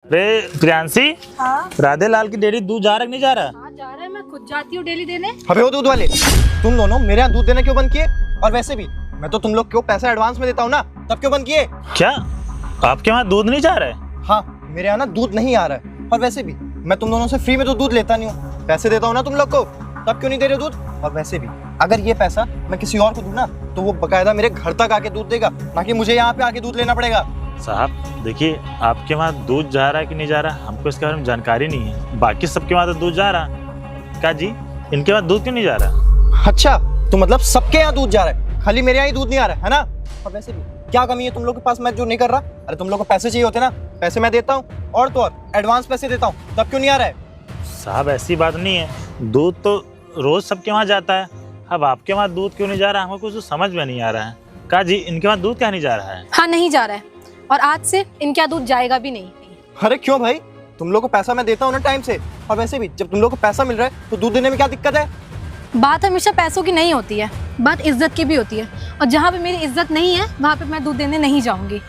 अरे प्रियांशी, हाँ राधे लाल की डेयरी दूध जा रहा कि नहीं जा रहा? हाँ जा रहा है, मैं खुद जाती हूँ डेली देने। अबे वो दूध वाले, तुम दोनों मेरे यहाँ दूध देना क्यों बंद किए? और वैसे भी मैं तो तुम लोग क्यों पैसा एडवांस में देता हूँ ना, तब क्यों बंद किए? क्या आपके वहाँ दूध नहीं जा रहा है? हाँ, मेरे यहाँ ना दूध नहीं आ रहा है। और वैसे भी मैं तुम दोनों से फ्री में तो दूध लेता नहीं हूँ, पैसे देता हूँ ना तुम लोग को, तब क्यों नहीं दे रहे दूध? और वैसे भी अगर ये पैसा मैं किसी और को दूँ ना तो वो बकायदा मेरे घर तक आके दूध देगा, ना कि मुझे यहाँ पे आके दूध लेना पड़ेगा। साहब देखिए, आपके वहाँ दूध जा रहा है कि नहीं जा रहा हमको इसके बारे में जानकारी नहीं है। बाकी सबके वहाँ तो दूध जा रहा। क्या जी, इनके वहाँ दूध क्यों नहीं जा रहा? अच्छा, तो मतलब सबके यहाँ दूध जा रहा है, खाली मेरे यहाँ ही दूध नहीं आ रहा है ना? और वैसे भी क्या कमी है तुम लोग के पास मैं जो नहीं कर रहा? अरे तुम लोग को पैसे चाहिए होते ना, पैसे मैं देता हूँ, और तो और एडवांस पैसे देता हूँ, तब क्यों नहीं आ रहा है? साहब ऐसी बात नहीं है, दूध तो रोज सबके वहाँ जाता है। अब आपके वहाँ दूध क्यों नहीं जा रहा हमको कुछ तो समझ में नहीं आ रहा है। क्या जी, इनके वहाँ दूध क्या नहीं जा रहा है? हाँ नहीं जा रहा है, और आज से इनके यहाँ दूध जाएगा भी नहीं। अरे क्यों भाई, तुम लोग को पैसा मैं देता हूँ ना टाइम से, और वैसे भी जब तुम लोग को पैसा मिल रहा है तो दूध देने में क्या दिक्कत है? बात हमेशा पैसों की नहीं होती है, बात इज्जत की भी होती है, और जहाँ पे मेरी इज्जत नहीं है वहाँ पे मैं दूध देने नहीं जाऊँगी।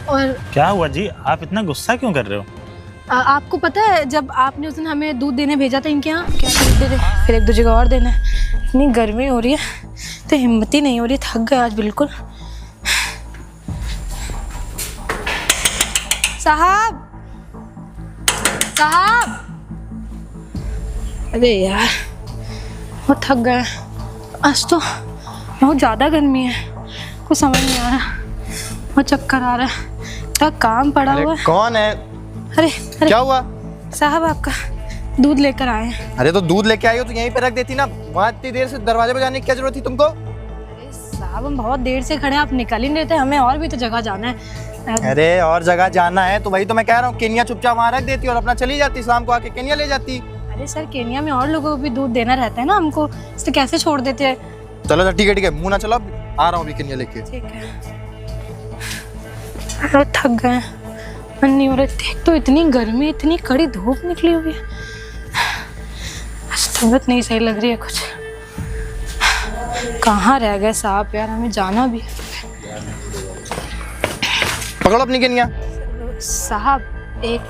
और क्या हुआ जी, आप इतना गुस्सा क्यों कर रहे हो? आपको पता है जब आपने उस दिन हमें दूध देने भेजा था इनके यहाँ, क्या दूध दे दे फिर एक दो जगह और देना है। इतनी गर्मी हो रही है तो हिम्मत ही नहीं हो रही, थक गए आज बिल्कुल। साहब साहब, अरे यार वो थक गए, आज तो बहुत ज़्यादा गर्मी है, कुछ समझ नहीं आ रहा, बहुत चक्कर आ रहा है, इतना काम पड़ा हुआ है। कौन है? अरे अरे क्या हुआ? साहब आपका दूध लेकर आए हैं। अरे तो दूध लेके आई हो तो यहीं पे रख देती ना, वहाँ इतनी देर से दरवाजे पे जाने की क्या जरूरत थी तुमको? अरे साहब हम बहुत देर से खड़े हैं, आप निकल ही नहीं देते, हमें और भी तो जगह जाना है। अरे और जगह जाना है तो वही तो मैं कह रहा हूँ, केनिया चुपचाप वहाँ रख देती और अपना चली जाती, शाम को आके केनिया ले जाती। अरे सर केनिया में और लोगों को भी दूध देना रहता है ना हमको, इसलिए कैसे छोड़ देते हैं। चलो ठीक है, मुँह ना चलो, आ रहा हूँ अभी केनिया लेके। ठीक है। अरे थक गए, मन नहीं हो रहा, देख तो इतनी गर्मी, इतनी कड़ी धूप निकली हुई है, आज तबीयत नहीं सही लग रही है कुछ। कहाँ रह गए साहब यार, हमें जाना भी है। पकड़ो अपनी केनिया। साहब एक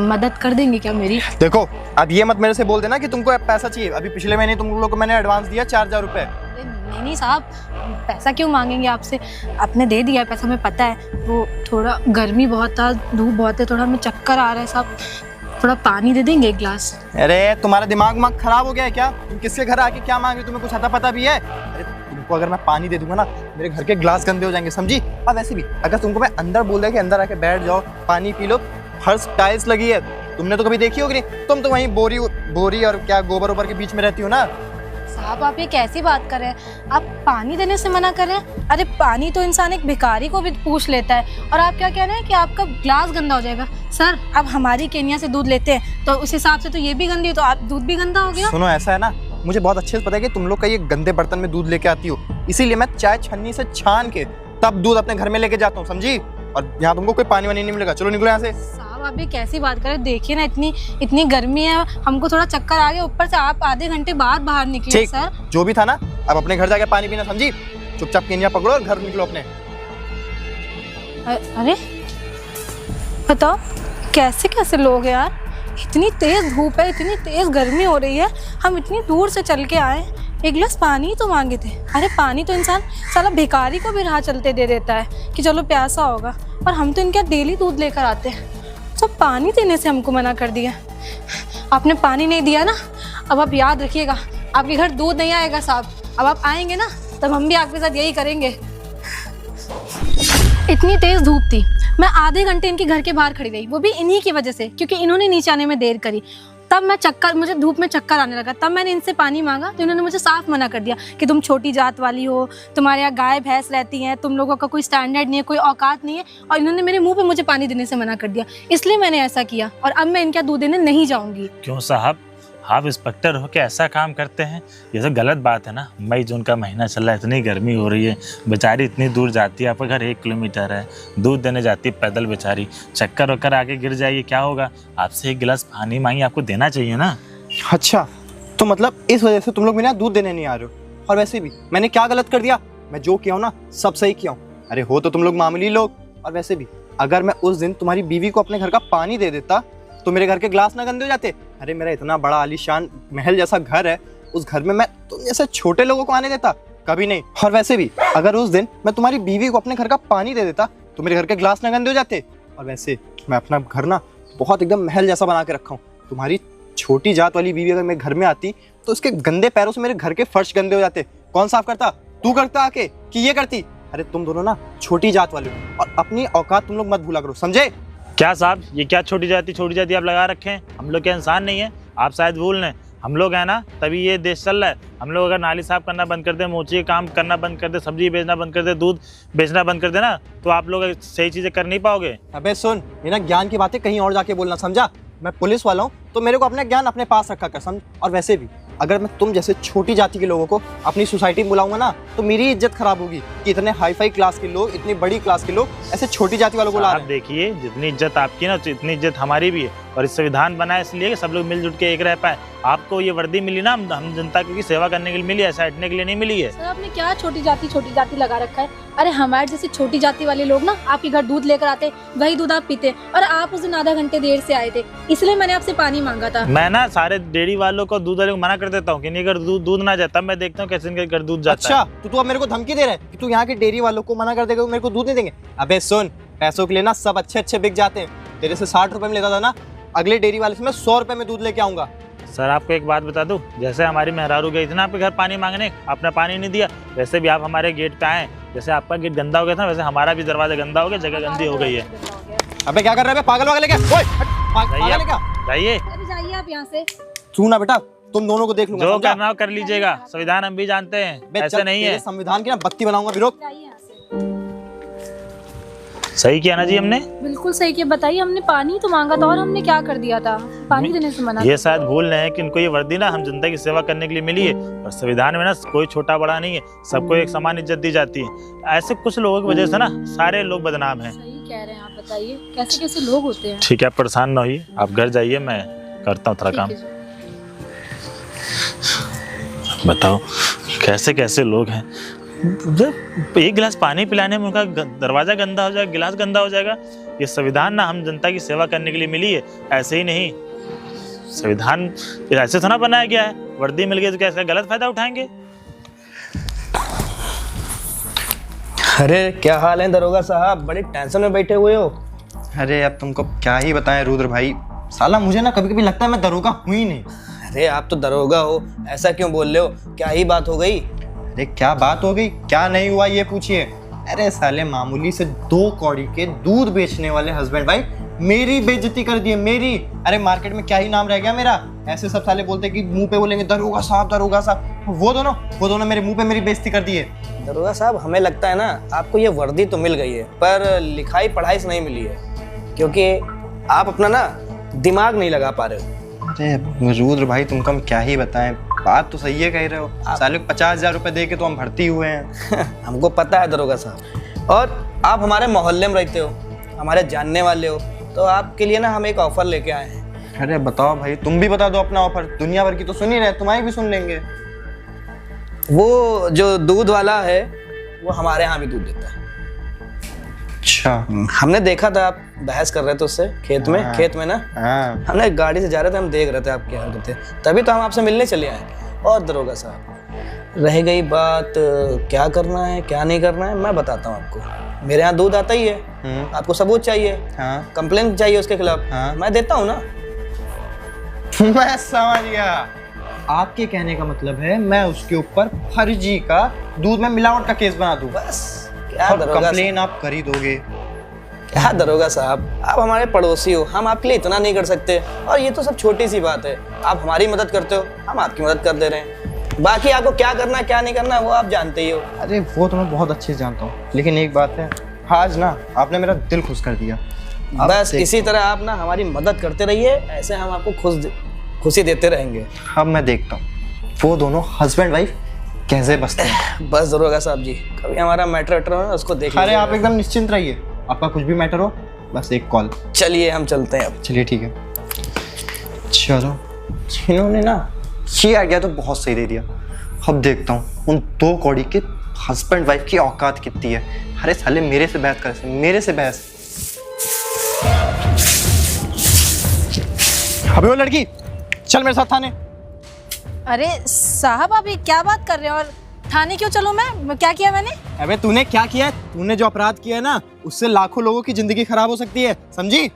मदद कर देंगे क्या मेरी? देखो अब ये मत मेरे से बोल देना कि तुमको पैसा चाहिए, अभी पिछले महीने तुम लोग को मैंने एडवांस दिया 4000 रुपए। नहीं साहब, पैसा क्यों मांगेंगे आपसे, आपने दे दिया पैसा, हमें पता है। वो थोड़ा गर्मी बहुत था, धूप बहुत है, थोड़ा हमें चक्कर आ रहा है साहब, थोड़ा पानी दे देंगे एक गिलास? अरे तुम्हारा दिमाग खराब हो गया है क्या? तुम किसके घर आके क्या मांग रहे हो, तुम्हें कुछ आता पता भी है? अरे तुमको अगर मैं पानी दे दूंगा ना, मेरे घर के ग्लास गंदे हो जाएंगे, समझी? और वैसे भी अगर तुमको मैं अंदर बोल दिया कि अंदर आके बैठ जाओ, पानी पी लो, फर्श टाइल्स लगी है, तुमने तो कभी देखी होगी नहीं, तुम तो वहीं बोरी और क्या गोबर ओबर के बीच में रहती हो ना। साहब आप ये कैसी बात कर रहे हैं, आप पानी देने से मना कर रहे हैं? अरे पानी तो इंसान एक भिखारी को भी पूछ लेता है, और आप क्या कह रहे हैं कि आपका ग्लास गंदा हो जाएगा? सर आप हमारी केनिया से दूध लेते हैं तो उस हिसाब से तो ये भी गंदी है, तो आप दूध भी गंदा हो गया। सुनो ऐसा है ना, मुझे बहुत अच्छे से पता है कि तुम लोग का ये गंदे बर्तन में दूध लेके आती हो, इसीलिए मैं चाय छन्नी से छान के तब दूध अपने घर में लेके जाता हूँ, समझी? और यहाँ तुमको कोई पानी वानी नहीं मिलेगा, चलो निकलो यहाँ से। साहब आप ये कैसी बात कर रहे हैं, देखिए ना इतनी गर्मी है, हमको थोड़ा चक्कर आ गया, ऊपर से आप आधे घंटे बाद बाहर निकले। ठीक, सर जो भी था ना, अब अपने घर जाके पानी पीना, समझी? चुपचाप केनिया पकड़ो और घर निकलो अपने। अरे बताओ कैसे कैसे लोग हैं यार, इतनी तेज धूप है, इतनी तेज गर्मी हो रही है, हम इतनी दूर से चल के आए, एक गिलास पानी तो मांगे थे। अरे पानी तो इंसान साला भिखारी को भी राह चलते दे देता है कि चलो प्यासा होगा, और हम तो इनके डेली दूध लेकर आते हैं, तो पानी देने से हमको मना कर दिया। आपने पानी नहीं दिया ना, अब आप याद रखिएगा आपके घर दूध नहीं आएगा साहब, अब आप आएंगे ना तब हम भी आपके साथ यही करेंगे। इतनी तेज धूप थी, मैं आधे घंटे इनके घर के बाहर खड़ी रही, वो भी इन्हीं की वजह से, क्योंकि इन्होंने नीचे आने में देर करी, तब मुझे धूप में चक्कर आने लगा, तब मैंने इनसे पानी मांगा तो इन्होंने मुझे साफ मना कर दिया कि तुम छोटी जात वाली हो, तुम्हारे यहाँ गाय भैंस रहती हैं, तुम लोगों का कोई स्टैंडर्ड नहीं है, कोई औकात नहीं है, और इन्होंने मेरे मुंह पे मुझे पानी देने से मना कर दिया, इसलिए मैंने ऐसा किया, और अब मैं इनका दूध देने नहीं जाऊंगी। क्यों साहब, आप इंस्पेक्टर हो के ऐसा काम करते हैं? ये तो गलत बात है ना। मई जून का महीना चल रहा है, इतनी गर्मी हो रही है, बेचारी इतनी दूर जाती है, आपका घर 1 किलोमीटर है, दूध देने जाती है पैदल, बेचारी चक्कर वक्कर आके गिर जाएगी, क्या होगा? आपसे एक गिलास पानी मांगी, आपको देना चाहिए ना। अच्छा, तो मतलब इस वजह से तुम लोग मेरे यहाँ दूध देने नहीं आ रहे हो? और वैसे भी मैंने क्या गलत कर दिया? मैं जो किया हूँ ना सब सही किया हूँ। अरे हो तो तुम लोग मामूली लोग, और वैसे भी अगर मैं उस दिन तुम्हारी बीवी को अपने घर का पानी दे देता तो मेरे घर के ग्लास ना गंदे हो जाते। अरे मेरा इतना बड़ा आलीशान महल जैसा घर है, उस घर में मैं तुम जैसे छोटे लोगों को आने देता? कभी नहीं। और वैसे भी अगर उस दिन मैं तुम्हारी बीवी को अपने घर का पानी दे देता तो मेरे घर के ग्लास ना गंदे हो जाते। और वैसे मैं अपना घर ना बहुत एकदम महल जैसा बना के रखा हूँ। तुम्हारी छोटी जात वाली बीवी अगर मेरे घर में आती तो उसके गंदे पैरों से मेरे घर के फर्श गंदे हो जाते। कौन साफ करता? तू करता आके कि ये करती? अरे तुम दोनों ना छोटी जात वाले हो और अपनी औकात तुम लोग मत भूला करो, समझे? क्या साहब, ये क्या छोटी जाति आप लगा रखे हैं? हम लोग क्या इंसान नहीं है? आप शायद भूल रहे हैं, हम लोग हैं ना, तभी ये देश चल रहा है। हम लोग अगर नाली साफ करना बंद कर दे, मोची काम करना बंद कर दे, सब्जी बेचना बंद कर दे, दूध बेचना बंद कर दे ना, तो आप लोग सही चीज़ें कर नहीं पाओगे। अबे सुन, ये ना ज्ञान की बातें कहीं और जाके बोलना, समझा? मैं पुलिस वाला हूँ तो मेरे को अपना ज्ञान अपने पास रखा कर, समझ? और वैसे भी अगर मैं तुम जैसे छोटी जाति के लोगों को अपनी सोसाइटी में बुलाऊंगा ना तो मेरी इज्जत खराब होगी कि इतने हाई फाई क्लास के लोग, इतनी बड़ी क्लास के लोग ऐसे छोटी जाति वालों को ला रहे हैं। आप देखिए, जितनी इज्जत आपकी ना उतनी इज्जत हमारी भी है, और इस संविधान बना है इसलिए कि सब लोग मिलजुल के एक रह पाए। आपको ये वर्दी मिली ना, हम जनता की सेवा करने के लिए मिली है, ऐसा हटने के लिए नहीं मिली है। सर आपने क्या छोटी जाति लगा रखा है? अरे हमारे जैसे छोटी जाति वाले लोग ना आपके घर दूध लेकर आते, वही दूध आप पीते, और आप उस दिन आधा घंटे देर से आए थे, इसलिए मैंने आपसे पानी मांगा था। मैं ना सारे डेयरी वालों को, दूध वालों को मना कर देता हूँ कि नहीं, अगर दूध ना जाता, मैं देखता हूँ कैसे इनके घर दूध जाता है। अच्छा, तो अब मेरे को धमकी दे रहा है कि तू यहाँ के डेयरी वालों को मना कर देगा, मेरे को दूध नहीं देंगे? अबे सुन, पैसों के लिए ना सब अच्छे बिक जाते हैं। तेरे से 60 रुपए में लेता था ना, अगले डेयरी वाले से मैं 100 रुपए में दूध लेके आऊंगा। सर आपको एक बात बता दूं, जैसे हमारी मेहरारू गई थी ना आपके घर पानी मांगने, आपने पानी नहीं दिया, वैसे भी आप हमारे गेट पे आए, जैसे आपका गेट गंदा हो गया था वैसे हमारा भी दरवाजा गंदा हो गया, जगह गंदी हो गई है। अबे क्या कर रहे हैं? पागल वागल है क्या? ओए, पागल है क्या? जाइए, अरे जाइए आप यहाँ से। सुना बेटा, तुम दोनों को देख लूंगा, जो समझा? करना हो कर लीजिएगा, संविधान हम भी जानते हैं, बे ऐसे चल, नहीं तेरे है। संविधान की ना बत्ती बनाऊंगा, विरोध। जाइए यहाँ से। सही किया ना जी हमने? बिल्कुल सही किया। बताइए, हमने पानी तो मांगा था और हमने क्या कर दिया था? पानी देने से मना। ये शायद भूल रहे हैं कि इनको ये वर्दी ना हम जनता की सेवा करने के लिए मिली है, और संविधान में ना कोई छोटा बड़ा नहीं है, सबको एक समान इज्जत दी जाती है। ऐसे कुछ लोगों की वजह से ना सारे लोग बदनाम हैं। सही कह रहे हैं आप। बताइए कैसे कैसे लोग होते हैं? ठीक है, आप परेशान ना होइए, आप घर जाइए, मैं करता हूँ थोड़ा काम। बताओ कैसे कैसे लोग हैं, जब एक गिलास पानी पिलाने में उनका दरवाजा गंदा हो जाएगा, गिलास गंदा हो जाएगा। ये संविधान ना हम जनता की सेवा करने के लिए मिली है, ऐसे ही नहीं। संविधान ऐसे थोड़ा बनाया गया है, वर्दी मिल गई तो क्या इसका गलत फायदा उठाएंगे? अरे क्या हाल है दरोगा साहब, बड़ी टेंशन में बैठे हुए हो? अरे अब तुमको क्या ही बताएं रुद्र भाई, साला मुझे ना कभी कभी लगता है मैं दरोगा हूँ ही नहीं। अरे आप तो दरोगा हो, ऐसा क्यों बोल रहे हो? क्या ही बात हो गई? अरे क्या बात हो गई, क्या नहीं हुआ ये पूछिए। अरे साले मामूली से 2 कौड़ी के दूध बेचने वाले हस्बैंड भाई मेरी बेइज्जती कर दी है, मेरी। अरे मार्केट में क्या ही नाम रह गया मेरा। ऐसे सब साले बोलते कि मुंह पे बोलेंगे दरोगा साहब दरोगा साहब, वो दोनों मेरे मुंह पे मेरी बेइज्जती कर दी है। दरोगा साहब हमें लगता है ना आपको ये वर्दी तो मिल गई है, पर लिखाई पढ़ाई से नहीं मिली है, क्योंकि आप अपना ना दिमाग नहीं लगा पा रहे हो। अरे रुद्र भाई तुमको हम क्या ही बताएं, बात तो सही है कह रहे हो। साले 50,000 रुपए दे के तो हम भर्ती हुए हैं। हमको पता है दरोगा साहब, और आप हमारे मोहल्ले में रहते हो, हमारे जानने वाले हो, तो आपके लिए ना हम एक ऑफर लेके आए हैं। अरे बताओ भाई, तुम भी बता दो अपना ऑफर, दुनिया भर की तो सुन ही रहे, तुम्हारी भी सुन लेंगे। वो जो दूध वाला है वो हमारे यहाँ भी दूध देता है। अच्छा। हमने देखा था आप बहस कर रहे थे उससे खेत में ना। हाँ। हमने गाड़ी से जा रहे थे, हम देख रहे थे आप क्या करते थे, तभी तो हम आपसे मिलने चले आए। और दरोगा साहब रह गई बात क्या करना है क्या नहीं करना है, मैं बताता हूँ आपको। मेरे यहाँ दूध आता ही है, आपको सबूत चाहिए, हाँ। कंप्लेंट चाहिए उसके खिलाफ, हाँ। मैं देता हूँ ना। मैं समझ गया, आपके कहने का मतलब है मैं उसके ऊपर फर्जी का दूध में मिलावट का केस बना दूं, बस क्या और दरोगा कंप्लेन आप कर ही दोगे। क्या दरोगा साहब, आप हमारे पड़ोसी हो, हम आपके लिए इतना नहीं कर सकते, और ये तो सब छोटी सी बात है। आप हमारी मदद करते हो, हम आपकी मदद कर दे रहे हैं, बाकी आपको क्या करना क्या नहीं करना वो आप जानते ही हो। अरे वो तो मैं बहुत अच्छे से जानता हूँ, लेकिन एक बात है, आज ना आपने मेरा दिल खुश कर दिया। बस इसी तरह आप ना हमारी मदद करते रहिए, ऐसे हम आपको खुशी देते रहेंगे। अब मैं देखता हूँ वो दोनों हस्बैंड वाइफ कैसे बसते हैं। बस दरोगा साहब जी, कभी हमारा मैटर वेटर हो ना उसको देख अरे लीजिएगा। आप एकदम निश्चिंत रहिए, आपका कुछ भी मैटर हो बस एक कॉल। चलिए हम चलते हैं अब। चलिए ठीक है, चलो। इन्होंने ना ये आइडिया तो बहुत सही दे दिया। अब देखता हूँ उन 2 कौड़ी के हस्बैंड वाइफ की औकात कितनी है। अरे साले मेरे से बहस कर, मेरे से बहस। अबे वो लड़की, चल मेरे साथ थाने। अरे साहब आप ये क्या बात कर रहे हैं? और थाने क्यों चलूं मैं? क्या किया मैंने? अबे तूने क्या किया है? तूने जो अपराध किया है ना, उससे लाखों लोगों की जिंदगी खराब हो सकती है, समझी?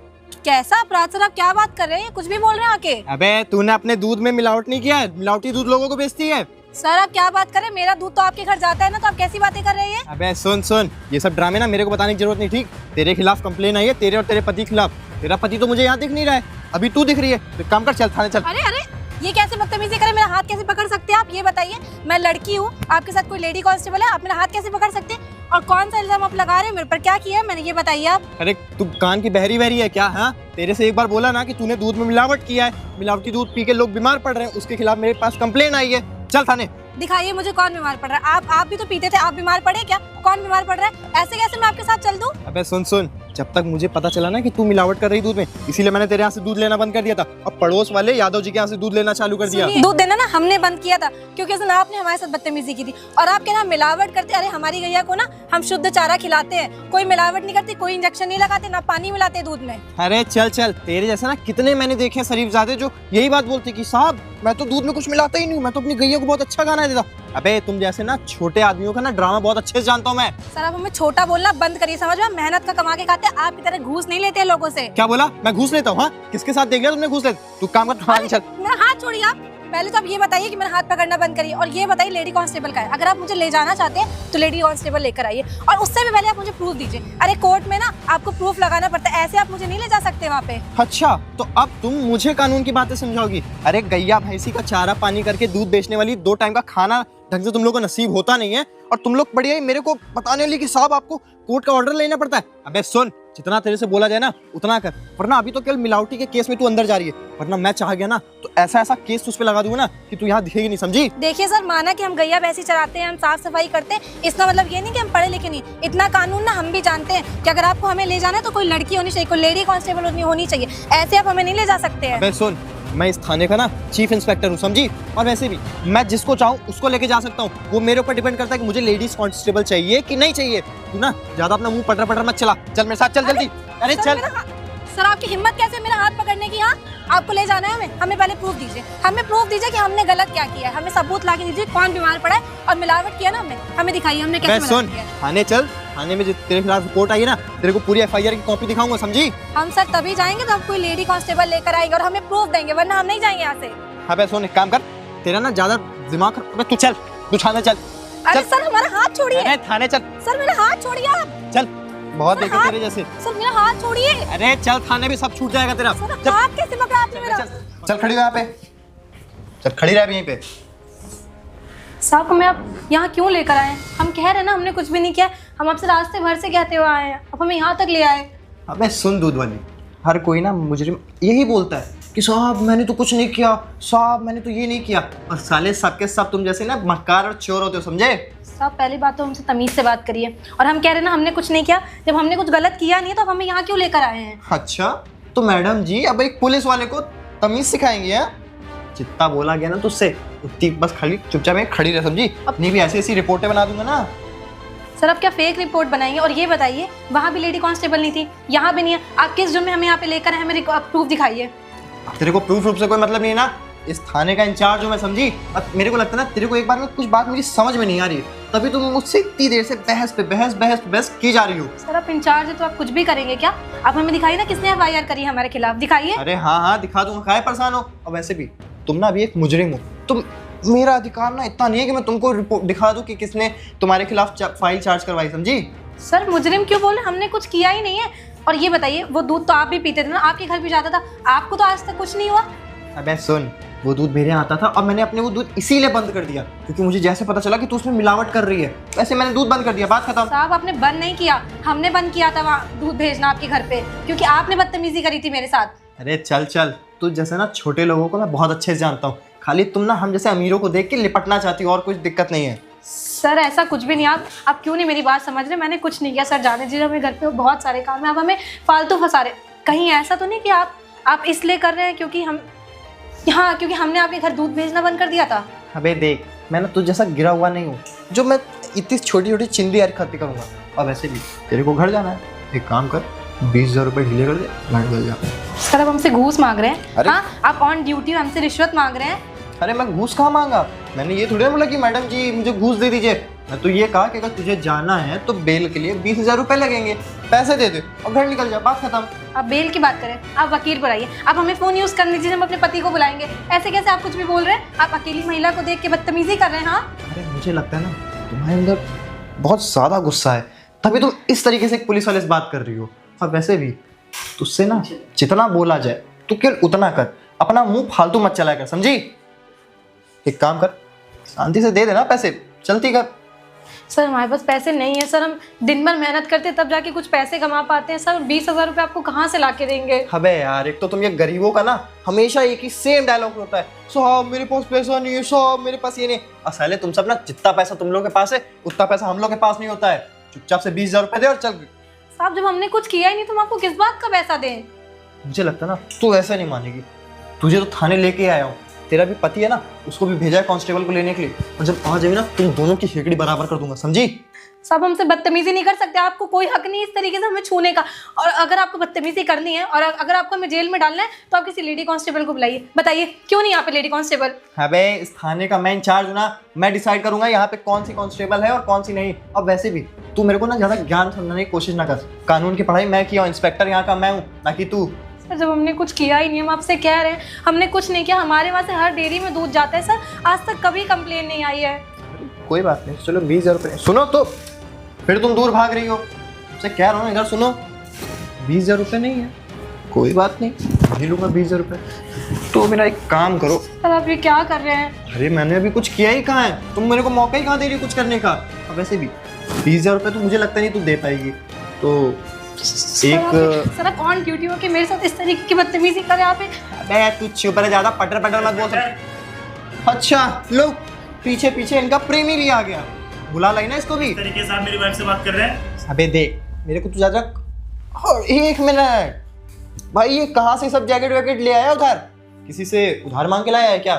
कैसा अपराध सर? आप क्या बात कर रहे हैं? कुछ भी बोल रहे हैं आके। अबे तूने अपने दूध में मिलावट नहीं किया है, मिलावटी दूध लोगों को बेचती है। सर आप क्या बात कर रहे हैं? मेरा दूध तो आपके घर जाता है ना, तो आप कैसी बातें कर रहे हैं? अबे सुन, ये सब ड्रामे ना मेरे को बताने की जरूरत नहीं, ठीक? तेरे खिलाफ कंप्लेन आई है, तेरे और तेरे पति के खिलाफ। तेरा पति तो मुझे यहाँ दिख नहीं रहा है, अभी तू दिख रही है। तो काम कर, चल थाने चल। अरे ये कैसे बदतमीजी करे? मेरा हाथ कैसे पकड़ सकते हैं आप? ये बताइए, मैं लड़की हूँ, आपके साथ कोई लेडी कांस्टेबल है, आप मेरा हाथ कैसे पकड़ सकते हैं? और कौन सा इल्जाम आप लगा रहे हैं मेरे पर? क्या किया है मैंने, ये बताइए आप। अरे तू कान की बहरी बहरी है क्या? हाँ, तेरे से एक बार बोला ना कि तूने दूध में मिलावट किया है, मिलावटी दूध पी के लोग बीमार पड़ रहे हैं, उसके खिलाफ मेरे पास कंप्लेन आई है। चल थाने। दिखाइए मुझे कौन बीमार पड़ रहा है। आप भी तो पीते थे, आप बीमार पड़े क्या? कौन बीमार पड़ रहा है? ऐसे कैसे मैं आपके साथ चल दूं? अबे सुन, जब तक मुझे पता चला ना कि तू मिलावट कर रही दूध में, इसीलिए मैंने तेरे यहाँ से दूध लेना बंद कर दिया था। अब पड़ोस वाले यादव जी के यहाँ से दूध लेना चालू कर दिया। दूध देना ना हमने बंद किया था, क्योंकि उस दिन आपने हमारे साथ बदतमीजी की थी और आपके यहाँ मिलावट करते। अरे हमारी गैया को ना हम शुद्ध चारा खिलाते हैं, कोई मिलावट नहीं करती, कोई इंजेक्शन नहीं लगाते, ना पानी मिलाते दूध में। अरे चल, तेरे जैसे ना कितने मैंने देखे हैं शरीफजादे जो यही बात बोलते कि साहब मैं तो दूध में कुछ मिलाता ही नहीं हूँ, मैं तो अपनी गैया को बहुत अच्छा खाना देता। अबे तुम जैसे ना छोटे आदमियों का ना ड्रामा बहुत अच्छे से जानता हूँ मैं। सर आप हमें छोटा बोलना बंद करिए, समझ में? मेहनत का कमा के खाते हैं, आपकी तरह घूस नहीं लेते हैं लोगों से। क्या बोला? मैं घूस लेता हूँ? हाँ, किसके साथ देख लिया तुमने घूस लेते? तू काम कर, थाने चल। मेरा हाथ छोड़िए आप। पहले तो आप ये बताइए कि मेरा हाथ पकड़ना बंद करिए, और ये बताइए लेडी कांस्टेबल का है। अगर आप मुझे ले जाना चाहते हैं तो लेडी कांस्टेबल लेकर आइए, और उससे भी पहले आप मुझे प्रूफ दीजिए। अरे कोर्ट में ना आपको प्रूफ लगाना पड़ता है, ऐसे आप मुझे नहीं ले जा सकते वहाँ पे। अच्छा, तो अब तुम मुझे कानून की बातें समझाओगी? अरे गैया भैंसी का चारा पानी करके दूध बेचने वाली 2 टाइम का खाना ढंग से तुम लोगों को नसीब होता नहीं है, और तुम लोग बढ़िया ही मेरे को बताने वाली कि साहब आपको कोर्ट का ऑर्डर लेना पड़ता है। अबे सुन, जितना तेरे से बोला जाए ना उतना कर, वरना अभी तो केवल मिलावटी के केस में तू अंदर जा रही है, वरना मैं चाह गया ना तो ऐसा केस उस पे लगा दूंगा ना कि तू यहाँ दिखेगी नहीं, समझी? देखिए सर, माना कि हम गैया भैंसी चराते हैं, हम साफ सफाई करते हैं, इसका मतलब ये नहीं कि हम पढ़े लिखे नहीं। इतना कानून ना हम भी जानते हैं कि अगर आपको हमें ले जाना है तो कोई लड़की होनी चाहिए, कोई लेडी कांस्टेबल होनी चाहिए। ऐसे आप हमें नहीं ले जा सकते हैं। अबे सुन, मैं इस थाने का ना चीफ इंस्पेक्टर हूँ, समझी? और वैसे भी मैं जिसको चाहूँ उसको लेके जा सकता हूँ, वो मेरे ऊपर डिपेंड करता है कि मुझे लेडीज कांस्टेबल चाहिए कि नहीं चाहिए। तू ना ज्यादा अपना मुंह पटर मत चला, चल मेरे साथ चल जल्दी। अरे चल। सर आपकी हिम्मत कैसे मेरा हाथ पकड़ने की? हाँ, आपको ले जाना है हमें पहले प्रूफ दीजिए, कि हमने गलत क्या किया है, हमें सबूत ला के दीजिए कौन बीमार पड़ा है और मिलावट किया ना हमने, हमें दिखाइए हमने कैसे मिलावट किया है। थाने चल, थाने में तेरे खिलाफ रिपोर्ट आई है ना, तेरे को पूरी FIR की कॉपी दिखाऊंगा, समझी? हम सर तभी जाएंगे तो आप कोई लेडी कांस्टेबल लेकर आएंगे और हमें प्रूफ देंगे, वरना हम नहीं जाएंगे यहाँ से। हाँ सुन, एक काम कर, तेरा ना ज्यादा दिमाग, तू चल, तू थाने चल। अरे सर हमारा हाथ छोड़िए। अरे थाने चल। सर मेरा हाथ छोड़िए आप। चल, बहुत देखे तेरे जैसे। सर मेरा हाथ छोड़िए। अरे चल, थाने भी सब छूट जाएगा तेरा। सर हाथ कैसे पकड़ा आपने मेरा? चल खड़ी हो यहाँ पे, चल खड़ी रह यहीं पे। साहब हमें आप यहाँ क्यों लेकर आए? हम कह रहे हैं ना हमने कुछ भी नहीं किया, हम आपसे रास्ते भर से कहते हुए आए हैं, अब हमें यहाँ तक ले आए। अबे सुन दूध वाली, हर कोई ना मुजरिम यही बोलता है कि साहब मैंने तो कुछ नहीं किया, साहब मैंने तो ये नहीं किया, और साले सबके सब तुम जैसे ना मक्कार और चोर होते हो, समझे? साहब पहली बात तो हमसे तमीज से बात करिए, और हम कह रहे हैं ना हमने कुछ नहीं किया। जब हमने कुछ गलत किया नहीं है तो हमें यहाँ क्यों लेकर आए हैं? अच्छा, तो मैडम जी अब एक पुलिस वाले को तमीज सिखाएंगे? हैं, जितना बोला गया ना तुझसे उतनी बस खाली चुपचाप में खड़ी रह, समझी? अपनी भी ऐसी रिपोर्टें बना दूंगा ना। सर आप क्या फेक रिपोर्ट बनाएंगे? और ये बताइए, वहाँ भी लेडी कांस्टेबल नहीं थी, यहाँ भी नहीं है, आप किस जुर्म में हमें यहाँ पे लेकर आए? हमें प्रूफ दिखाइए। तेरे को प्रूफ से कोई मतलब नहीं है ना, इस थाने का इंचार्ज हूँ मैं, समझी? अब मेरे को लगता है ना तेरे को एक बार में कुछ बात मुझे समझ में नहीं आ रही, तभी तुम मुझसे इतनी देर से बहस पे बहस की जा रही हो। सर आप इंचार्ज है तो आप कुछ भी करेंगे क्या? आप हमें दिखाइए ना किसने FIR करी है हमारे खिलाफ, दिखाइए। अरे हाँ दिखा दूंगा, काहे परेशान हो? और वैसे भी तुम ना अभी एक मुजरिम हो, तुम, मेरा अधिकार ना इतना नहीं है कि मैं तुमको रिपोर्ट दिखा दूं कि किसने तुम्हारे खिलाफ फाइल चार्ज करवाई, समझी? सर मुजरिम क्यों बोले? हमने कुछ किया ही नहीं है। और ये बताइए, वो दूध तो आप भी पीते थे ना, आपके घर भी जाता था, आपको तो आज तक कुछ नहीं हुआ। अबे सुन, वो दूध मेरे यहाँ आता था और मैंने अपने वो दूध इसीलिए बंद कर दिया क्योंकि मुझे जैसे पता चला कि तू उसमें मिलावट कर रही है, वैसे मैंने दूध बंद कर दिया, बात खत्म। साहब आपने बंद नहीं किया, हमने बंद किया था वहाँ दूध भेजना आपके घर पे, क्योंकि आपने बदतमीजी करी थी मेरे साथ। अरे चल, तू जैसे ना छोटे लोगों को मैं बहुत अच्छे से जानता हूँ, खाली तुम ना हम जैसे अमीरों को देख के लिपटना चाहती हो, और कुछ दिक्कत नहीं है। सर ऐसा कुछ भी नहीं, आप क्यों नहीं मेरी बात समझ रहे? मैंने कुछ नहीं किया सर, जाने दीजिए, हमें घर पे बहुत सारे काम है, आप हमें फालतू फंसा रहे। कहीं ऐसा तो नहीं कि आप इसलिए कर रहे हैं क्योंकि हमने आपके घर दूध भेजना बंद कर दिया था? अबे देख, मैं ना तुझ जैसा गिरा हुआ नहीं हूँ जो मैं इतनी छोटी छोटी चिंदी हरकतें करूँगा। और वैसे भी तेरे को घर जाना है, एक काम कर, 20,000 रुपये ढीले कर दे, घर चल जा। सर अब हमसे घूस मांग रहे हैं। अरे- हाँ, आप ऑन ड्यूटी हमसे रिश्वत मांग रहे हैं। अरे मैं घूस कहाँ मांगा? मैंने ये थोड़ी ना बोला कि मैडम जी मुझे घूस दे दीजिए। मैं तो ये कहा कि अगर तुझे जाना है तो बेल के लिए 20,000 रुपए लगेंगे, पैसे दे दे और घर निकल जा, बात खत्म। आप बेल की बात करें, आप वकील पर आइए। आप हमें फ़ोन यूज़ करने दीजिए, हम अपने पति को बुलाएंगे। ऐसे कैसे आप कुछ भी बोल रहे हैं? आप अकेली महिला को देख के बदतमीजी कर रहे हैं। हाँ, अरे मुझे लगता है ना तुम्हारे अंदर बहुत ज़्यादा गुस्सा है, तभी तुम इस तरीके से एक पुलिस वाले से बात कर रही हो। और वैसे भी तुझसे ना जितना बोला जाए तू केवल उतना कर, अपना मुंह फालतू मत चलाया कर, समझी? एक काम कर, शांति से दे देना पैसे, चलती कर। सर हमारे पास पैसे नहीं है सर, हम दिन भर मेहनत करते हैं तब जाके कुछ पैसे कमा पाते हैं सर। 20,000 रुपये आपको कहाँ से ला के देंगे? अबे यार, एक तो तुम ये गरीबों का ना हमेशा एक ही सेम डायलॉग होता है, साहब मेरे पास पैसा नहीं है, साहब मेरे पास ये नहीं। असल है तुम सब ना जितना पैसा तुम लोगों के पास है उतना पैसा हम लोग के पास नहीं होता है। चुपचाप से 20,000 रुपए दे और चल। साहब जब हमने कुछ किया ही नहीं तो हम आपको किस बात का पैसा दें? मुझे लगता है ना तू ऐसा नहीं मानेगी। तुझे तो थाने लेके आया हूँ, तेरा भी पति है ना, उसको भी भेजा है कांस्टेबल को लेने के लिए, और जब आ जाएगी ना तुम दोनों की हेकड़ी बराबर कर दूंगा, समझी? साहब हमसे बदतमीजी नहीं कर सकते, आपको कोई हक नहीं इस तरीके से हमें छूने का। और अगर आपको बदतमीजी करनी है और अगर आपको हमें जेल में डालना है तो आप किसी लेडी कांस्टेबल को बुलाइए। बताइए क्यों नहीं यहाँ पे लेडी कांस्टेबल? अबे इस थाने का मैं इंचार्ज हूँ ना, मैं डिसाइड करूंगा यहाँ पे कौन सी कांस्टेबल है और कौन सी नहीं। और वैसे भी तू मेरे को ना ज्यादा ज्ञान समझाने की कोशिश ना कर, कानून की पढ़ाई मैं किया हूँ, इंस्पेक्टर यहाँ का मैं हूँ, ना कि तू। सर जब हमने कुछ किया ही नहीं, हम आपसे कह रहे हैं हमने कुछ नहीं किया। हमारे वहाँ से हर डेयरी में दूध जाता है सर, आज तक कभी कंप्लेन नहीं आई है। कोई बात नहीं, चलो 20,000 रुपये। सुनो तो फिर तुम दूर भाग रही हो, तुमसे कह रहा हूँ इधर सुनो। 20,000 रुपये नहीं है, कोई बात नहीं, नहीं लूंगा 20,000 रुपये। तो मेरा एक काम करो। सर आप ये क्या कर रहे हैं? अरे मैंने अभी कुछ किया ही कहाँ है, तुम मेरे को मौका ही कहाँ दे रही हो कुछ करने का। और वैसे भी 20,000 रुपये तो मुझे लगता नहीं तू दे पाएगी, तो सर आप ऑन ड्यूटी हो के मेरे साथ इस तरीके की बदतमीजी कर रहे हैं आप। अबे तू चुप रह, ज्यादा पटर पटर मत बोल। अच्छा लो, पीछे पीछे इनका प्रेमी भी आ गया, बुला लाई ना इसको भी। इस तरीके से आप मेरी वाइफ से बात कर रहे हैं? अबे देख मेरे को तू ज्यादा। एक मिनट भाई, ये कहाँ से सब जैकेट वैकेट ले आया उधार? किसी से उधार मांग के लाया है क्या?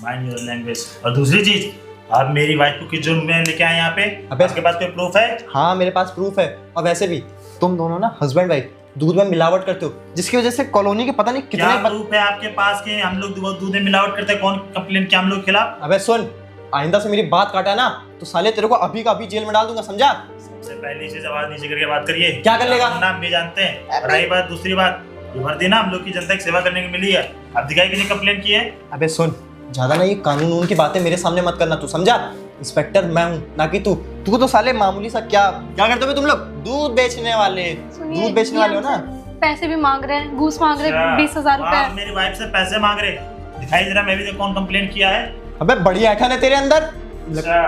Mind your language. और दूसरी चीज, आप मेरी वाइफ को किस जुर्म में लेके आए यहाँ पे? अबे आपके पास कोई प्रूफ है? हाँ मेरे पास प्रूफ है। और वैसे भी तुम दोनों ना हस्बैंड वाइफ दूध में मिलावट करते हो, जिसकी वजह से कॉलोनी के पता नहीं क्या कितने प्रूफ है आपके पास कि हम लोग दूध में मिलावट करते हैं? कौन कंप्लेन किया हम लोग के खिलाफ? अबे सुन, आइंदा से मेरी बात काटा ना तो साले तेरे को अभी का अभी जेल में डाल दूंगा, समझा? सबसे पहले से आवाज नीचे करके बात करिए। क्या कर लेगा? नाम भी जानते हैं। रही बात दूसरी बात, ये वर्दी ना हम लोग की जनता की सेवा करने की मिली है, अब दिखाई कि नहीं कंप्लेन की है? अबे सुन, ज्यादा ना ये कानून की बातें मेरे सामने मत करना, तू समझा? इंस्पेक्टर मैं हूँ ना कि तू। तू तो साले मामूली सा क्या करते हो तुम लोग? दूध बेचने वाले, दूध बेचने वाले हो ना? पैसे भी मांग रहे हैं, घूस मांग रहे हैं 20,000 आप रुपए। मेरी वाइफ से पैसे मांग रहे, दिखाई जरा मैं भी कौन कंप्लेन किया है। अबे बड़ी ऐठन है तेरे अंदर। अच्छा,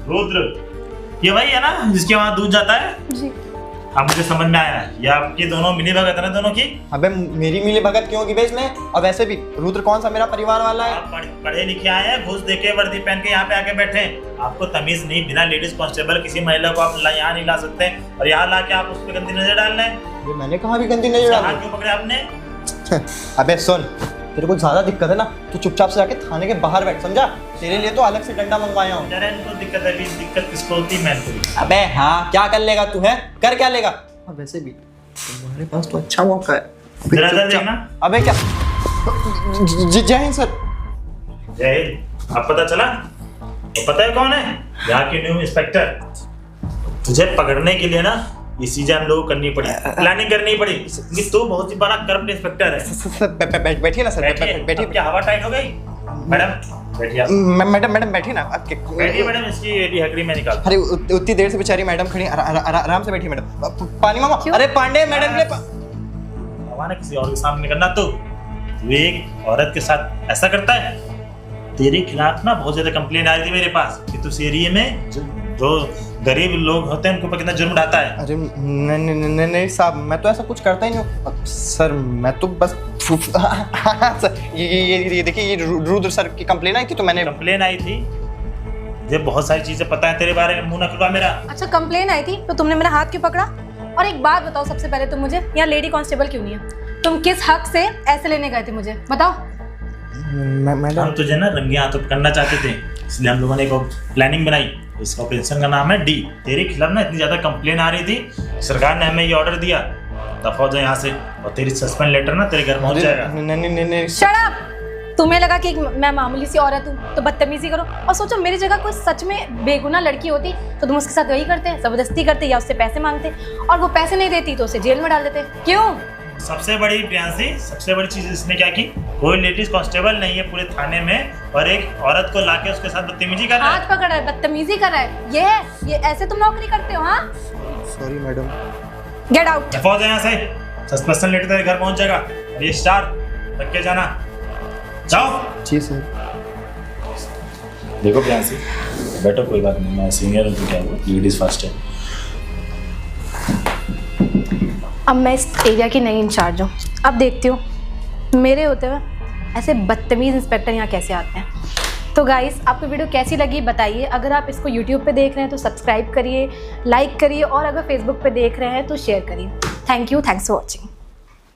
रुद्र ये वही है ना जिसके वहाँ दूध जाता है? जी अब मुझे समझ में आया, ये आपकी दोनों मिली भगत है ना दोनों की? अबे मेरी मिली भगत क्यों होगी बे इसमें? और वैसे भी रुद्र कौन सा मेरा परिवार वाला है? आप पढ़े लिखे आए हैं, घूस देके वर्दी पहन के यहाँ पे आके बैठे हैं। आपको तमीज नहीं, बिना लेडीज कांस्टेबल किसी महिला को आप यहाँ नहीं ला सकते, और यहाँ ला के आप उस पर गंदी नजर डाल रहे हैं। ये मैंने कहाँ भी गंदी नजर डाली? हाथ क्यों पकड़े आपने? अबे सुन, तेरे को ज्यादा दिक्कत है ना तो चुपचाप से जाके थाने के बाहर बैठ, समझा? तेरे लिए तो अलग से डंडा मंगवाया हूँ। जरा इनको दिक्कत है, दिक्कत किसको होती है? मैं को। अबे हाँ, क्या कर लेगा तू? है कर क्या लेगा? और वैसे भी तुम्हारे पास तो अच्छा मौका है। जरा इधर देखना। अबे क्या? जय हिंद सर। जय हिंद। अब पता चला? तो पता है कौन है? यहाँ के न्यू इंस्पेक्टर। तुझे पकड़ने के लिए ना ये चीजें हम लोग करनी पड़ी, प्लानिंग करनी पड़ी, क्योंकि तू बहुत ही बड़ा करप्ट इंस्पेक्टर है। बैठिए ना सर, बैठिए। क्या हवा टाइट हो गई? मैडम बैठिए आप। मैडम बैठिए ना। बैठिए मैडम, इसकी एडी हकड़ी में निकाल। अरे उतनी देर से बेचारी मैडम खड़ी, आराम से बैठिए मैडम। पानी मामा। अरे पांडे मैडम के लिए हवा ना किसी और के सामने करना। तो एक औरत के साथ ऐसा करता है? तेरे खिलाफ ना बहुत ज्यादा कंप्लेन आ रही थी मेरे पास कि तू इस एरिया में जो गरीब लोग होते हैं उनके ऊपर कितना जुर्म ढाता है। अरे नहीं साहब, मैं तो ऐसा कुछ करता ही नहीं हूँ सर। मैं तो बस सर, ये देखिए, ये रुद्र सर की कंप्लेन आई थी तो मैंने। कंप्लेन आई थी? मुझे बहुत सारी चीजें पता है तेरे बारे में, मुंह न खुलवा मेरा। अच्छा कंप्लेन आई थी तो तुमने मेरा हाथ क्यों पकड़ा? और एक बात बताओ सबसे पहले तुम मुझे, यहाँ लेडी कांस्टेबल क्यों नहीं है? तुम किस हक से ऐसे लेने गए थे मुझे बताओ? मैडम हम तुझे ना रंगे हाथों पकड़ना चाहते थे, इसलिए हम लोगों ने एक प्लानिंग बनाई। इस ऑपरेशन का नाम है डी। तेरे खिलाफ ना इतनी ज्यादा कंप्लेन आ रही थी, सरकार ने हमें ये ऑर्डर दिया दफा हो जाए यहाँ से, और तेरी सस्पेंड लेटर ना तेरे घर पहुंच जाएगा। नहीं शट अप। तुम्हें लगा कि मैं मामूली सी औरत हूँ तो बदतमीजी करो, और सोचो मेरी जगह कोई सच में बेगुनाह लड़की होती तो तुम उसके साथ वही करते, जबरदस्ती करते या उससे पैसे मांगते, और वो पैसे नहीं देती तो उसे जेल में डाल देते। क्यों? सबसे बड़ी प्रियांशी, सबसे बड़ी चीज इसने क्या की, कोई लेडीज कांस्टेबल नहीं है पूरे थाने में, और एक औरत को लाके उसके साथ बदतमीजी कर रहा है। हाथ पकड़ रहा है, बदतमीजी कर रहा है, ये ऐसे तुम नौकरी करते हो? हाँ, सॉरी मैडम। Get out. दफा हो जाए यहाँ से, सस्पेंशन लेटर तेरे घर पहुंच जाएगा। और ये स्टार रख के जाना, जाओ। जी सर। देखो प्रियांशी, बैठो, कोई बात नहीं, मैं सीनियर हूँ तो क्या हुआ, लेडीज फर्स्ट है। अब मैं इस एरिया की नई इंचार्ज हूँ, अब देखती हूँ मेरे होते हुए ऐसे बदतमीज इंस्पेक्टर यहाँ कैसे आते हैं। तो गाइस, आपको वीडियो कैसी लगी बताइए। अगर आप इसको यूट्यूब पे देख रहे हैं तो सब्सक्राइब करिए, लाइक करिए, और अगर फेसबुक पे देख रहे हैं तो शेयर करिए। Thank you, thanks for watching.